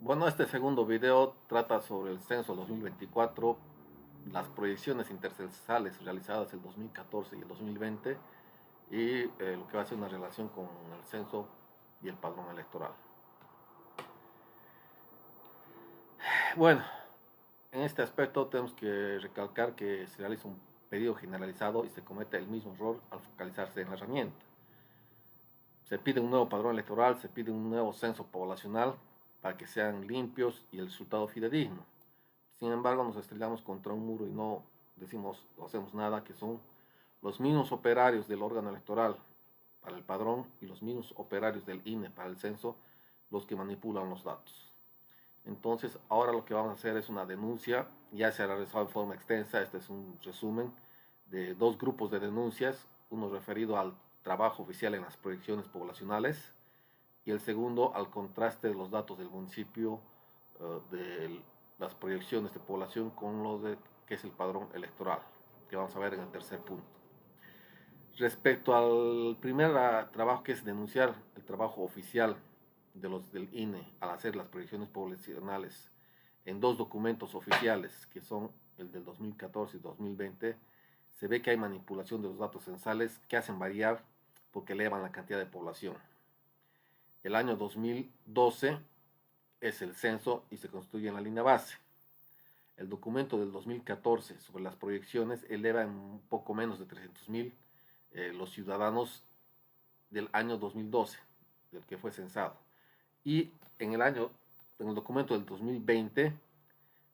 Bueno, este segundo video trata sobre el censo 2024, las proyecciones intercensales realizadas el 2014 y el 2020 y lo que va a ser una relación con el censo y el padrón electoral. Bueno, en este aspecto tenemos que recalcar que se realiza un pedido generalizado y se comete el mismo error al focalizarse en la herramienta. Se pide un nuevo padrón electoral, se pide un nuevo censo poblacional para que sean limpios y el resultado fidedigno. Sin embargo, nos estrellamos contra un muro y no decimos o hacemos nada, que son los mismos operarios del órgano electoral para el padrón y los mismos operarios del INE para el censo los que manipulan los datos. Entonces, ahora lo que vamos a hacer es una denuncia, ya se ha realizado en forma extensa, este es un resumen de dos grupos de denuncias, uno referido al trabajo oficial en las proyecciones poblacionales y el segundo al contraste de los datos del municipio de las proyecciones de población con lo de que es el padrón electoral, que vamos a ver en el tercer punto. Respecto al primer trabajo, que es denunciar el trabajo oficial de los del INE al hacer las proyecciones poblacionales en dos documentos oficiales, que son el del 2014 y 2020, se ve que hay manipulación de los datos censales que hacen variar porque elevan la cantidad de población. El año 2012 es el censo y se construye en la línea base. El documento del 2014 sobre las proyecciones eleva en un poco menos de 300.000 los ciudadanos del año 2012, del que fue censado. Y en el documento del 2020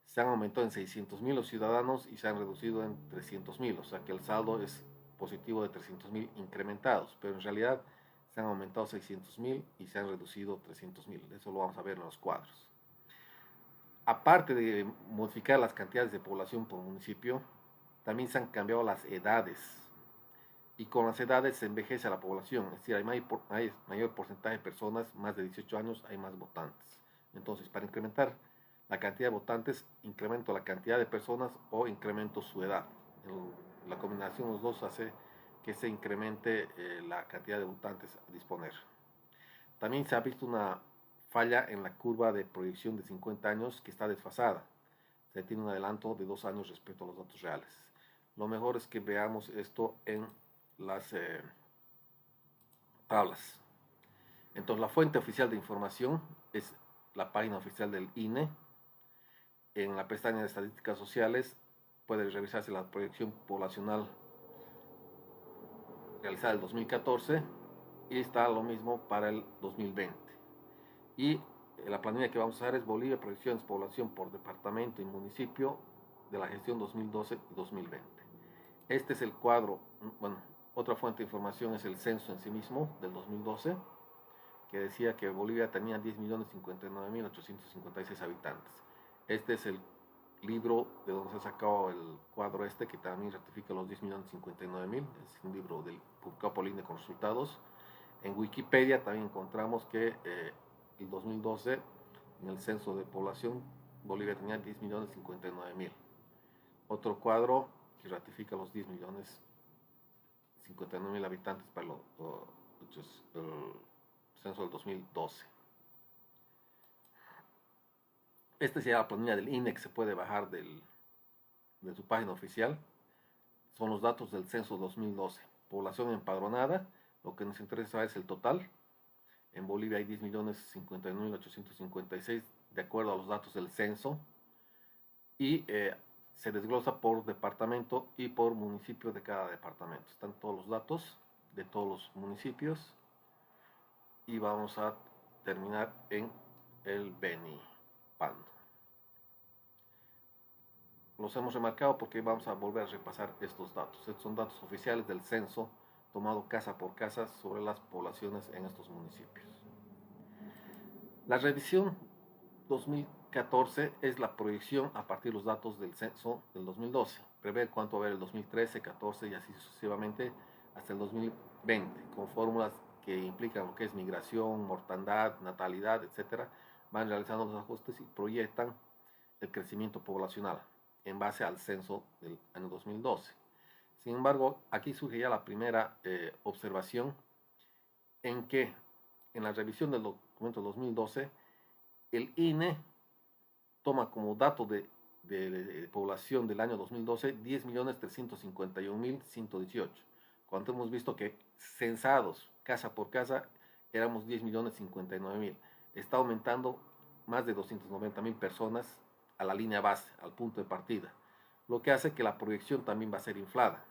se han aumentado en 600.000 los ciudadanos y se han reducido en 300.000, o sea que el saldo es positivo de 300.000 incrementados, pero en realidad se han aumentado 600.000 y se han reducido 300.000. Eso lo vamos a ver en los cuadros. Aparte de modificar las cantidades de población por municipio, también se han cambiado las edades. Y con las edades se envejece a la población, es decir, hay mayor porcentaje de personas, más de 18 años, hay más votantes. Entonces, para incrementar la cantidad de votantes, incremento la cantidad de personas o incremento su edad. La combinación de los dos hace que se incremente la cantidad de votantes a disponer. También se ha visto una falla en la curva de proyección de 50 años que está desfasada. Se tiene un adelanto de 2 años respecto a los datos reales. Lo mejor es que veamos esto en las tablas. Entonces, la fuente oficial de información es la página oficial del INE. En la pestaña de estadísticas sociales puede revisarse la proyección poblacional realizada en el 2014 y está lo mismo para el 2020. Y la planilla que vamos a usar es Bolivia, proyecciones, población por departamento y municipio de la gestión 2012 y 2020. Este es el cuadro. Bueno, otra fuente de información es el censo en sí mismo del 2012, que decía que Bolivia tenía 10.059.856 habitantes. Este es el libro de donde se ha sacado el cuadro este, que también ratifica los 10.059.000. Es un libro del publicado por el INE con resultados. En Wikipedia también encontramos que el 2012, en el censo de población, Bolivia tenía 10.059.000. Otro cuadro que ratifica los 10.059.000 habitantes para el censo del 2012. Esta sería la planilla del INE que se puede bajar de su página oficial. Son los datos del censo 2012. Población empadronada, lo que nos interesa es el total. En Bolivia hay 10.059.856 de acuerdo a los datos del censo. Y se desglosa por departamento y por municipio de cada departamento. Están todos los datos de todos los municipios. Y vamos a terminar en el Beni Pando. Los hemos remarcado porque vamos a volver a repasar estos datos. Estos son datos oficiales del censo tomado casa por casa sobre las poblaciones en estos municipios. La revisión 2014 es la proyección a partir de los datos del censo del 2012. Prevé cuánto va a haber el 2013, 14 y así sucesivamente hasta el 2020, con fórmulas que implican lo que es migración, mortandad, natalidad, etc. Van realizando los ajustes y proyectan el crecimiento poblacional en base al censo del año 2012. Sin embargo, aquí surge ya la primera observación en que en la revisión del documento 2012 el INE toma como dato de población del año 2012 10.351.118, cuando hemos visto que censados casa por casa éramos 10.059.000. Está aumentando más de 290.000 personas a la línea base, al punto de partida, lo que hace que la proyección también va a ser inflada.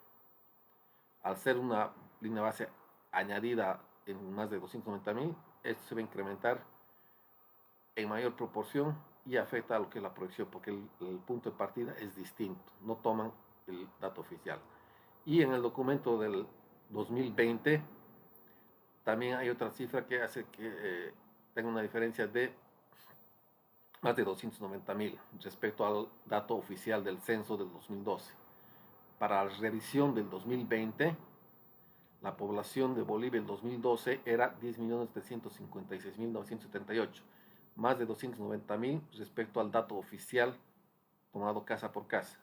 Al ser una línea base añadida en más de 290.000, esto se va a incrementar en mayor proporción y afecta a lo que es la proyección, porque el punto de partida es distinto, no toman el dato oficial. Y en el documento del 2020 también hay otra cifra que hace que tenga una diferencia de más de 290.000 respecto al dato oficial del censo del 2012. Para la revisión del 2020, la población de Bolivia en 2012 era 10.356.978, más de 290.000 respecto al dato oficial tomado casa por casa.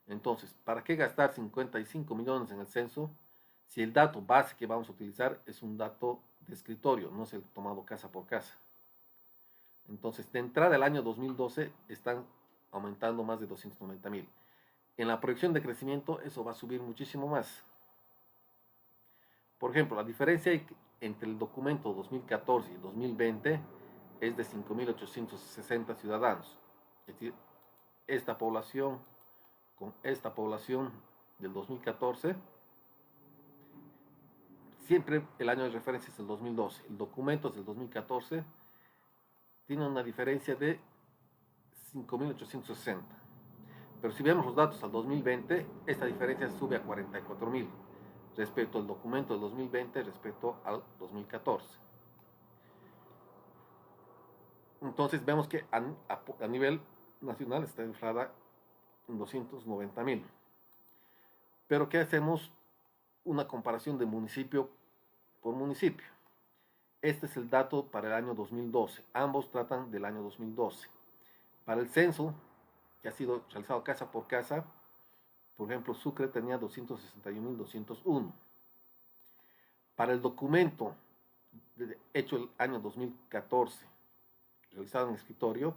Entonces, ¿para qué gastar 55 millones en el censo si el dato base que vamos a utilizar es un dato de escritorio, no es el tomado casa por casa? Entonces, de entrada del año 2012 están aumentando más de 290.000. En la proyección de crecimiento eso va a subir muchísimo más. Por ejemplo, la diferencia entre el documento 2014 y 2020 es de 5.860 ciudadanos. Es decir, esta población con esta población del 2014, siempre el año de referencia es el 2012. El documento es del 2014, tiene una diferencia de 5.860. Pero si vemos los datos al 2020, esta diferencia sube a 44.000 respecto al documento del 2020 respecto al 2014. Entonces vemos que a nivel nacional está inflada en 290.000. Pero ¿qué hacemos? Una comparación de municipio por municipio. Este es el dato para el año 2012. Ambos tratan del año 2012. Para el censo, que ha sido realizado casa por casa, por ejemplo, Sucre tenía 261.201. Para el documento hecho el año 2014, realizado en escritorio,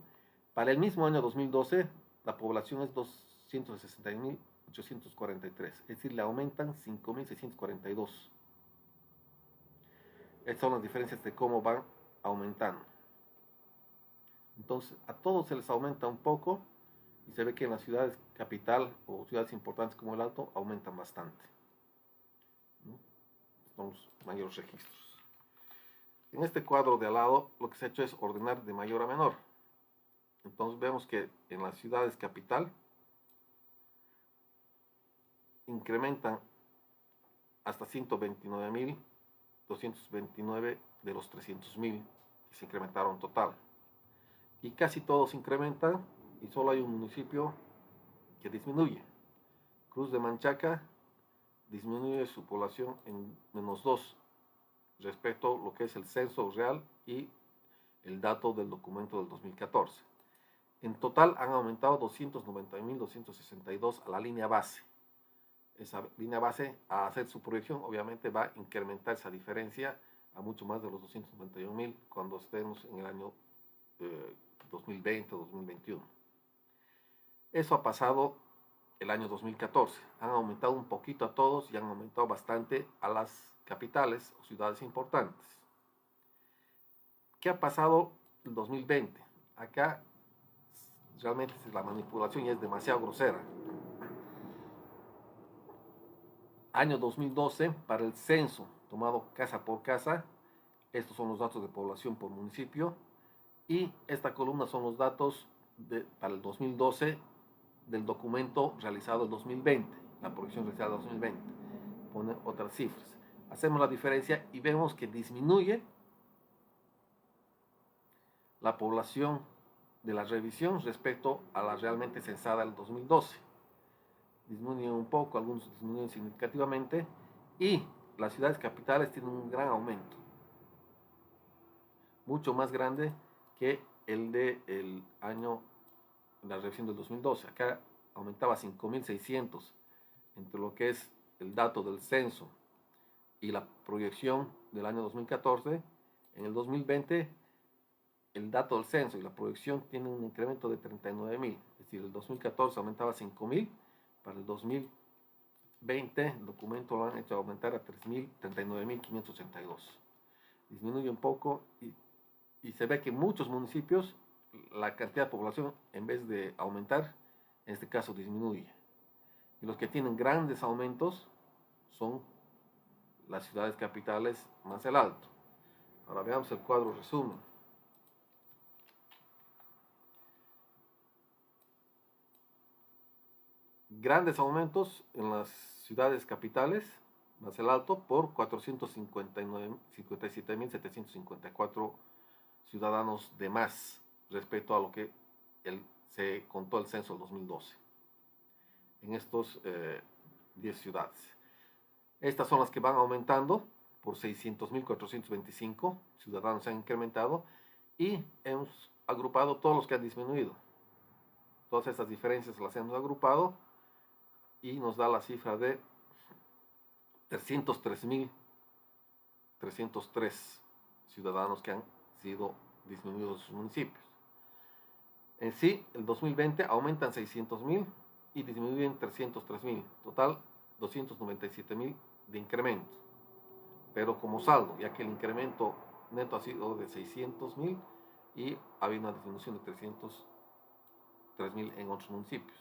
para el mismo año 2012, la población es 261.843, es decir, le aumentan 5.642. Estas son las diferencias de cómo van aumentando. Entonces, a todos se les aumenta un poco y se ve que en las ciudades capital o ciudades importantes como el Alto aumentan bastante, ¿no? Son los mayores registros. En este cuadro de al lado lo que se ha hecho es ordenar de mayor a menor. Entonces vemos que en las ciudades capital incrementan hasta 129.229 de los 300.000 que se incrementaron total. Y casi todos incrementan y solo hay un municipio que disminuye. Cruz de Manchaca disminuye su población en -2 respecto a lo que es el censo real y el dato del documento del 2014. En total han aumentado 290.262 a la línea base. Esa línea base, a hacer su proyección, obviamente va a incrementar esa diferencia a mucho más de los 291.000 cuando estemos en el año 2020 o 2021. Eso ha pasado el año 2014. Han aumentado un poquito a todos y han aumentado bastante a las capitales o ciudades importantes. ¿Qué ha pasado el 2020? Acá realmente la manipulación ya es demasiado grosera. Año 2012, para el censo tomado casa por casa, estos son los datos de población por municipio, y esta columna son los datos para el 2012 del documento realizado en 2020, la proyección realizada en 2020. Pone otras cifras. Hacemos la diferencia y vemos que disminuye la población de la revisión respecto a la realmente censada del 2012. Disminuyen un poco, algunos disminuyen significativamente, y las ciudades capitales tienen un gran aumento, mucho más grande que el del año, la revisión del 2012. Acá aumentaba 5.600 entre lo que es el dato del censo y la proyección del año 2014. En el 2020 el dato del censo y la proyección tienen un incremento de 39.000. Es decir, el 2014 aumentaba 5.000, para el 2020 el documento lo han hecho aumentar a 39.582. Disminuye un poco y se ve que en muchos municipios la cantidad de población, en vez de aumentar, en este caso disminuye. Y los que tienen grandes aumentos son las ciudades capitales más el alto. Ahora veamos el cuadro resumen. Grandes aumentos en las ciudades capitales, más el alto, por 457.754 ciudadanos de más respecto a lo que se contó el censo del 2012 en estos 10 ciudades. Estas son las que van aumentando por 600.425 ciudadanos han incrementado y hemos agrupado todos los que han disminuido. Todas estas diferencias las hemos agrupado y nos da la cifra de 303.303 ciudadanos que han sido disminuidos en sus municipios. En sí, el 2020 aumentan 600.000 y disminuyen 303.000, total 297.000 de incremento, pero como saldo, ya que el incremento neto ha sido de 600.000 y ha habido una disminución de 303.000 en otros municipios.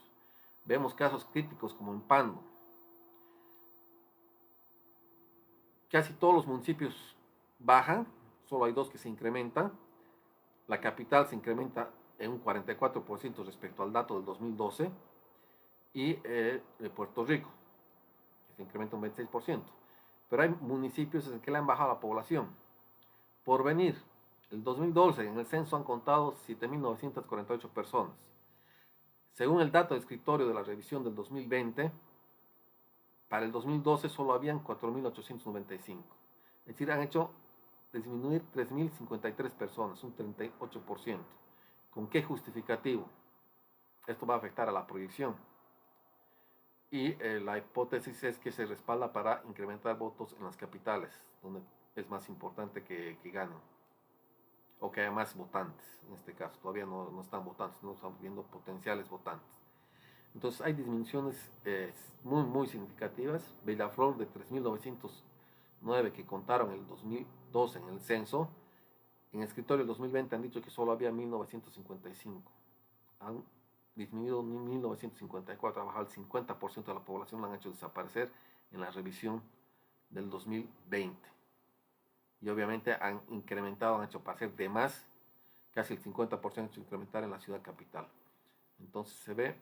Vemos casos críticos como en Pando. Casi todos los municipios bajan, solo hay 2 que se incrementan. La capital se incrementa en un 44% respecto al dato del 2012 y Puerto Rico se incrementa un 26%. Pero hay municipios en que le han bajado la población. Porvenir, el 2012 en el censo han contado 7.948 personas. Según el dato del escritorio de la revisión del 2020, para el 2012 solo habían 4.895. Es decir, han hecho disminuir 3.053 personas, un 38%. ¿Con qué justificativo? Esto va a afectar a la proyección. Y la hipótesis es que se respalda para incrementar votos en las capitales, donde es más importante que ganen, o que haya más votantes. En este caso, todavía no están votantes, no estamos viendo potenciales votantes. Entonces hay disminuciones muy significativas. Bellaflor de 3.909 que contaron en el 2012 en el censo, en el escritorio del 2020 han dicho que solo había 1.955. Han disminuido 1.954, ha bajado el 50% de la población, la han hecho desaparecer en la revisión del 2020. Y obviamente han incrementado, han hecho aparecer de más, casi el 50% incrementar en la ciudad capital. Entonces se ve,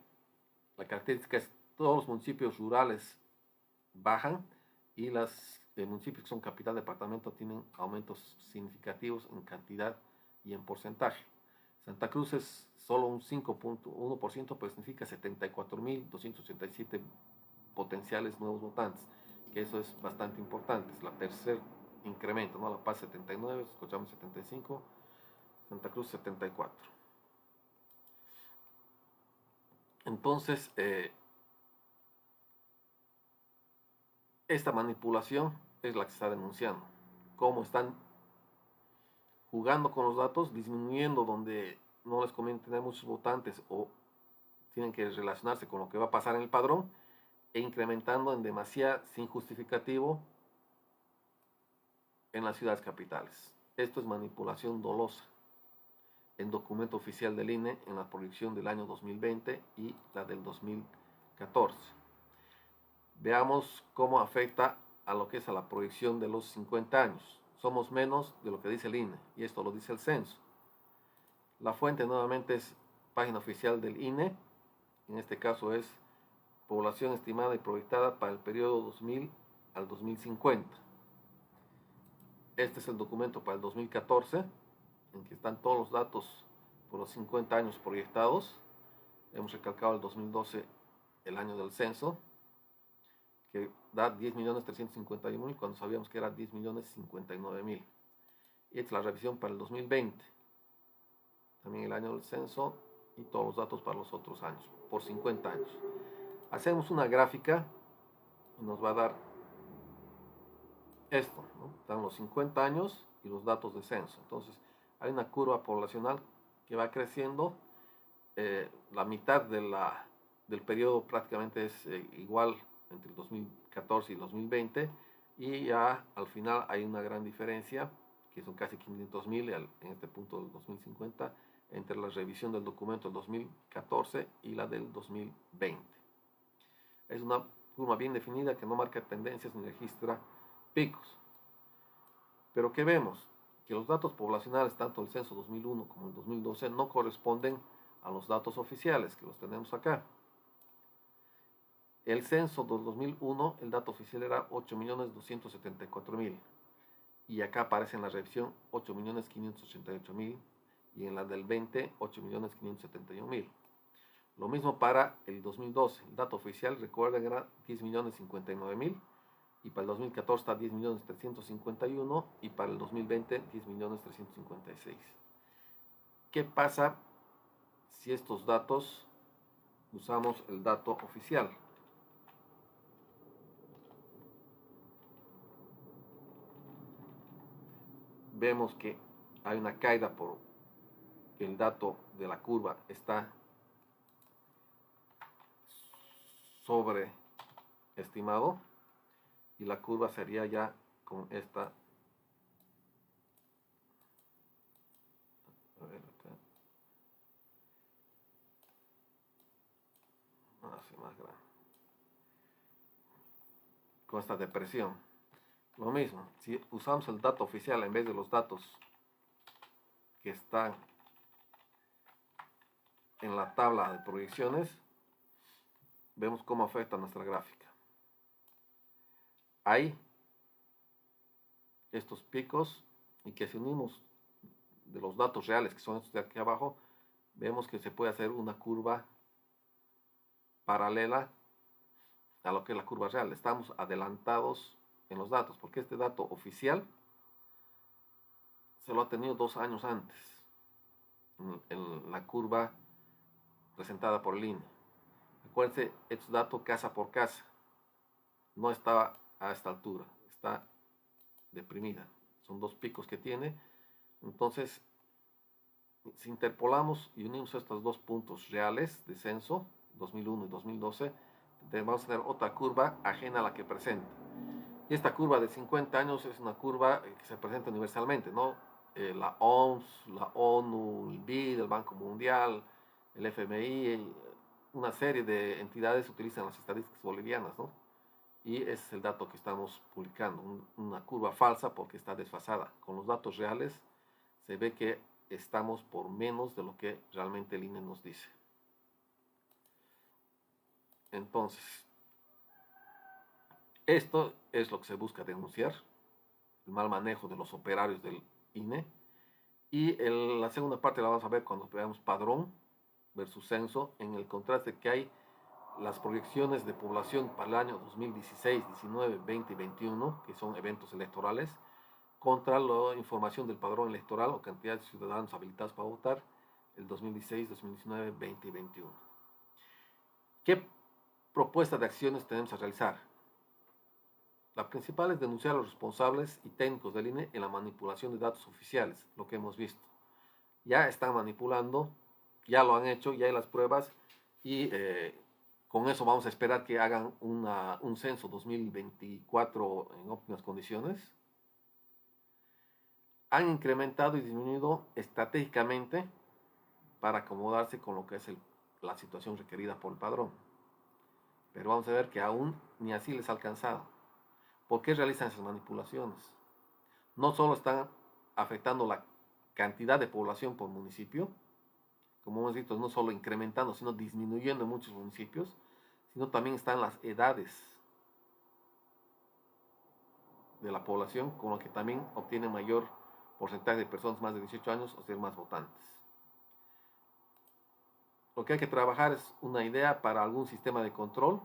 la característica es todos los municipios rurales bajan y los municipios que son capital departamento tienen aumentos significativos en cantidad y en porcentaje. Santa Cruz es solo un 5.1%, pero significa 74.287 potenciales nuevos votantes, que eso es bastante importante, es la tercer incremento, ¿no? La Paz 79, Cochabamba 75, Santa Cruz 74. Entonces, esta manipulación es la que se está denunciando. Cómo están jugando con los datos, disminuyendo donde no les conviene tener muchos votantes o tienen que relacionarse con lo que va a pasar en el padrón, e incrementando en demasía sin justificativo en las ciudades capitales. Esto es manipulación dolosa en documento oficial del INE en la proyección del año 2020 y la del 2014. Veamos cómo afecta a lo que es a la proyección de los 50 años. Somos menos de lo que dice el INE y esto lo dice el censo. La fuente nuevamente es página oficial del INE, en este caso es población estimada y proyectada para el periodo 2000 al 2050. Este es el documento para el 2014, en que están todos los datos por los 50 años proyectados. Hemos recalcado el 2012, el año del censo, que da 10.351.000 cuando sabíamos que era 10.059.000. Y esta es la revisión para el 2020, también el año del censo y todos los datos para los otros años, por 50 años. Hacemos una gráfica y nos va a dar esto, ¿no? Están los 50 años y los datos de censo. Entonces, hay una curva poblacional que va creciendo. La mitad del periodo prácticamente es igual entre el 2014 y el 2020, y ya al final hay una gran diferencia, que son casi 500.000 en este punto del 2050, entre la revisión del documento del 2014 y la del 2020. Es una curva bien definida que no marca tendencias ni registra picos. Pero ¿qué vemos? Que los datos poblacionales, tanto el censo 2001 como el 2012, no corresponden a los datos oficiales, que los tenemos acá. El censo del 2001, el dato oficial era 8.274.000, y acá aparece en la revisión 8.588.000, y en la del 20, 8.571.000. Lo mismo para el 2012, el dato oficial, recuerden, era 10.059.000, y para el 2014 está 10.351.000, y para el 2020 10.356.000. ¿Qué pasa si estos datos usamos el dato oficial? Vemos que hay una caída porque el dato de la curva está sobreestimado, y la curva sería ya con esta. A ver acá. Más grande. Con esta depresión. Lo mismo, si usamos el dato oficial en vez de los datos que están en la tabla de proyecciones, vemos cómo afecta nuestra gráfica. Hay estos picos, y que si unimos de los datos reales, que son estos de aquí abajo, vemos que se puede hacer una curva paralela a lo que es la curva real. Estamos adelantados en los datos, porque este dato oficial se lo ha tenido 2 años antes, en la curva presentada por el INE. Acuérdense, estos datos casa por casa. No estaba a esta altura, está deprimida. Son 2 picos que tiene. Entonces, si interpolamos y unimos estos 2 puntos reales de censo, 2001 y 2012, vamos a tener otra curva ajena a la que presenta. Y esta curva de 50 años es una curva que se presenta universalmente, ¿no? La OMS, la ONU, el BID, el Banco Mundial, el FMI, una serie de entidades utilizan las estadísticas bolivianas, ¿no? Y ese es el dato que estamos publicando, una curva falsa porque está desfasada. Con los datos reales se ve que estamos por menos de lo que realmente el INE nos dice. Entonces, esto es lo que se busca denunciar, el mal manejo de los operarios del INE. Y la segunda parte la vamos a ver cuando veamos padrón versus censo, en el contraste que hay las proyecciones de población para el año 2016, 19, 20 y 21, que son eventos electorales, contra la información del padrón electoral o cantidad de ciudadanos habilitados para votar el 2016, 2019, 20 y 21. ¿Qué propuesta de acciones tenemos a realizar? La principal es denunciar a los responsables y técnicos del INE en la manipulación de datos oficiales, lo que hemos visto. Ya están manipulando, ya lo han hecho, ya hay las pruebas, y con eso vamos a esperar que hagan un censo 2024 en óptimas condiciones. Han incrementado y disminuido estratégicamente para acomodarse con lo que es la situación requerida por el padrón. Pero vamos a ver que aún ni así les ha alcanzado. ¿Por qué realizan esas manipulaciones? No solo están afectando la cantidad de población por municipio, como hemos visto, no solo incrementando, sino disminuyendo en muchos municipios, sino también están las edades de la población, con lo que también obtienen mayor porcentaje de personas más de 18 años o ser más votantes. Lo que hay que trabajar es una idea para algún sistema de control,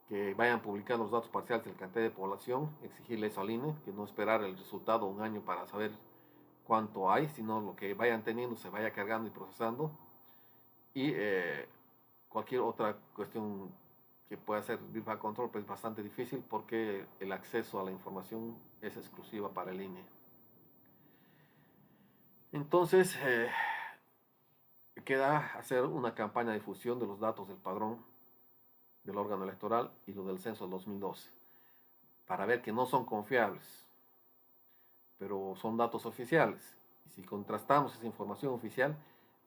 que vayan publicando los datos parciales de la cantidad de población, exigirle eso al INE, que no esperar el resultado un año para saber cuánto hay, sino lo que vayan teniendo se vaya cargando y procesando. Y cualquier otra cuestión que pueda servir para control, pues es bastante difícil porque el acceso a la información es exclusiva para el INE. Entonces, queda hacer una campaña de difusión de los datos del padrón del órgano electoral y lo del censo del 2012, para ver que no son confiables, pero son datos oficiales. Y si contrastamos esa información oficial,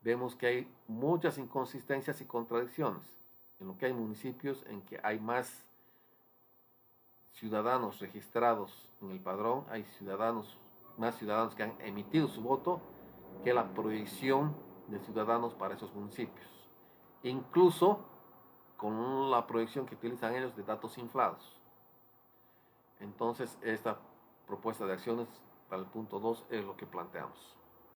vemos que hay muchas inconsistencias y contradicciones, en lo que hay municipios en que hay más ciudadanos registrados en el padrón, hay más ciudadanos que han emitido su voto que la proyección de ciudadanos para esos municipios. Incluso con la proyección que utilizan ellos de datos inflados. Entonces, esta propuesta de acciones para el punto 2 es lo que planteamos.